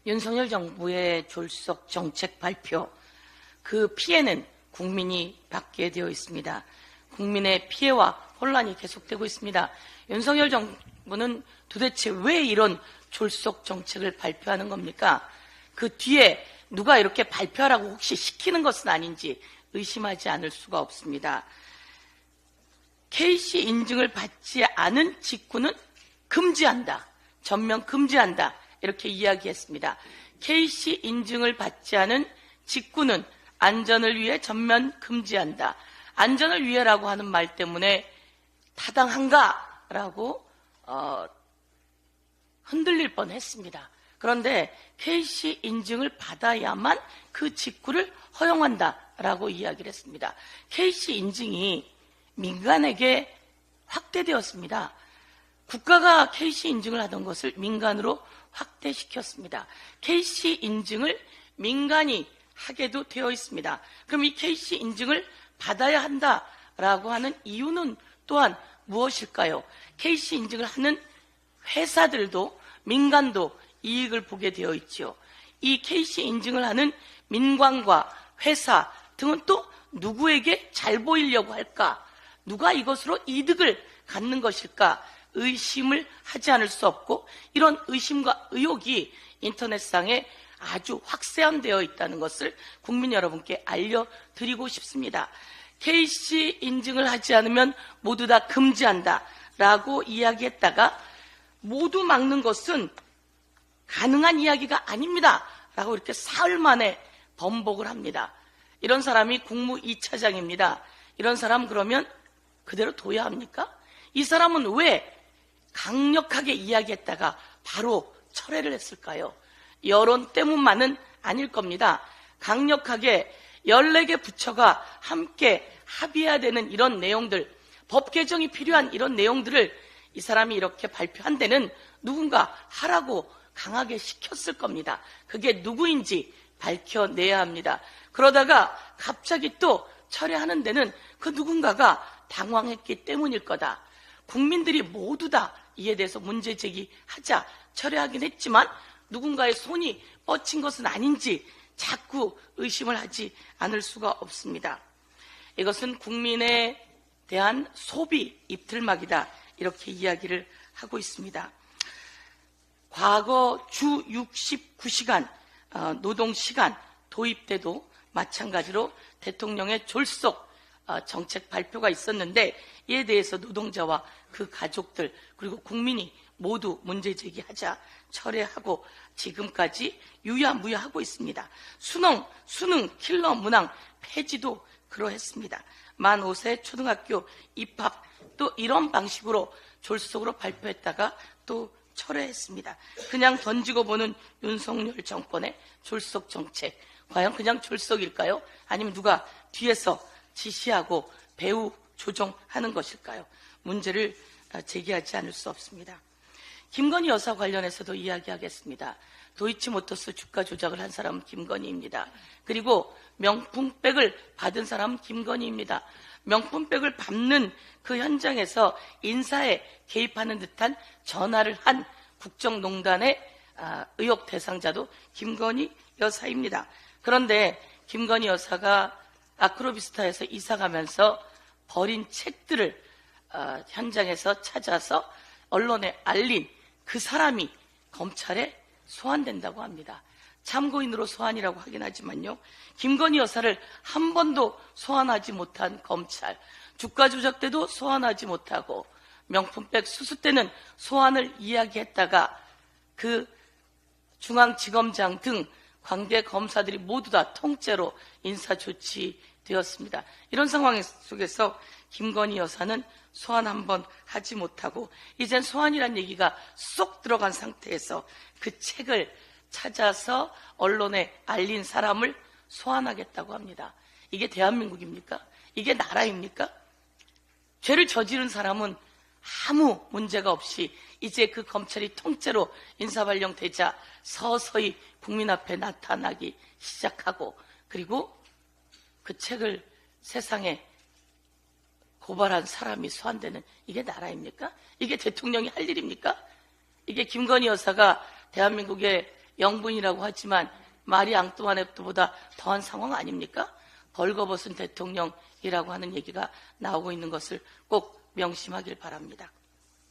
윤석열 정부의 졸속 정책 발표, 그 피해는 국민이 받게 되어 있습니다. 국민의 피해와 혼란이 계속되고 있습니다. 윤석열 정부는 도대체 왜 이런 졸속 정책을 발표하는 겁니까? 그 뒤에 누가 이렇게 발표하라고 혹시 시키는 것은 아닌지 의심하지 않을 수가 없습니다. KC 인증을 받지 않은 직구는 금지한다. 전면 금지한다. 이렇게 이야기했습니다. KC 인증을 받지 않은 직구는 안전을 위해 전면 금지한다. 안전을 위해라고 하는 말 때문에 타당한가라고 흔들릴 뻔했습니다. 그런데 KC 인증을 받아야만 그 직구를 허용한다라고 이야기를 했습니다. KC 인증이 민간에게 확대되었습니다. 국가가 KC 인증을 하던 것을 민간으로 확대시켰습니다. KC 인증을 민간이 하게도 되어 있습니다. 그럼 이 KC 인증을 받아야 한다라고 하는 이유는 또한 무엇일까요? KC 인증을 하는 회사들도 민간도 이익을 보게 되어 있죠. 이 KC 인증을 하는 민관과 회사 등은 또 누구에게 잘 보이려고 할까? 누가 이것으로 이득을 갖는 것일까? 의심을 하지 않을 수 없고, 이런 의심과 의혹이 인터넷상에 아주 확산되어 있다는 것을 국민 여러분께 알려드리고 싶습니다. KC 인증을 하지 않으면 모두 다 금지한다 라고 이야기했다가 모두 막는 것은 가능한 이야기가 아닙니다 라고 이렇게 사흘 만에 번복을 합니다. 이런 사람이 국무 2차장입니다. 이런 사람 그러면 그대로 둬야 합니까? 이 사람은 왜 강력하게 이야기했다가 바로 철회를 했을까요? 여론 때문만은 아닐 겁니다. 강력하게 14개 부처가 함께 합의해야 되는 이런 내용들, 법 개정이 필요한 이런 내용들을 이 사람이 이렇게 발표한 데는 누군가 하라고 강하게 시켰을 겁니다. 그게 누구인지 밝혀내야 합니다. 그러다가 갑자기 또 철회하는 데는 그 누군가가 당황했기 때문일 거다. 국민들이 모두 다 이에 대해서 문제 제기하자 철회하긴 했지만 누군가의 손이 뻗친 것은 아닌지 자꾸 의심을 하지 않을 수가 없습니다. 이것은 국민에 대한 소비 입틀막이다, 이렇게 이야기를 하고 있습니다. 과거 주 69시간 노동시간 도입 때도 마찬가지로 대통령의 졸속 정책 발표가 있었는데, 이에 대해서 노동자와 그 가족들 그리고 국민이 모두 문제 제기하자 철회하고 지금까지 유야무야하고 있습니다. 수능 킬러 문항 폐지도 그러했습니다. 만 5세 초등학교 입학 또 이런 방식으로 졸속으로 발표했다가 또 철회했습니다. 그냥 던지고 보는 윤석열 정권의 졸속 정책, 과연 그냥 졸속일까요? 아니면 누가 뒤에서 지시하고 배후 조정하는 것일까요? 문제를 제기하지 않을 수 없습니다. 김건희 여사 관련해서도 이야기하겠습니다. 도이치모터스 주가 조작을 한 사람은 김건희입니다. 그리고 명품백을 받은 사람은 김건희입니다. 명품백을 밟는 그 현장에서 인사에 개입하는 듯한 전화를 한 국정농단의 의혹 대상자도 김건희 여사입니다. 그런데 김건희 여사가 아크로비스타에서 이사 가면서 버린 책들을 현장에서 찾아서 언론에 알린 그 사람이 검찰에 소환된다고 합니다. 참고인으로 소환이라고 하긴 하지만요, 김건희 여사를 한 번도 소환하지 못한 검찰, 주가 조작 때도 소환하지 못하고 명품백 수수 때는 소환을 이야기했다가 그 중앙지검장 등 관계 검사들이 모두 다 통째로 인사 조치되었습니다. 이런 상황 속에서 김건희 여사는 소환 한 번 하지 못하고 이젠 소환이란 얘기가 쏙 들어간 상태에서 그 책을 찾아서 언론에 알린 사람을 소환하겠다고 합니다. 이게 대한민국입니까? 이게 나라입니까? 죄를 저지른 사람은 아무 문제가 없이 이제 그 검찰이 통째로 인사발령되자 서서히 국민 앞에 나타나기 시작하고, 그리고 그 책을 세상에 고발한 사람이 소환되는, 이게 나라입니까? 이게 대통령이 할 일입니까? 이게 김건희 여사가 대한민국의 영분이라고 하지만 마리 앙뚜아네트보다 더한 상황 아닙니까? 벌거벗은 대통령이라고 하는 얘기가 나오고 있는 것을 꼭 명심하길 바랍니다.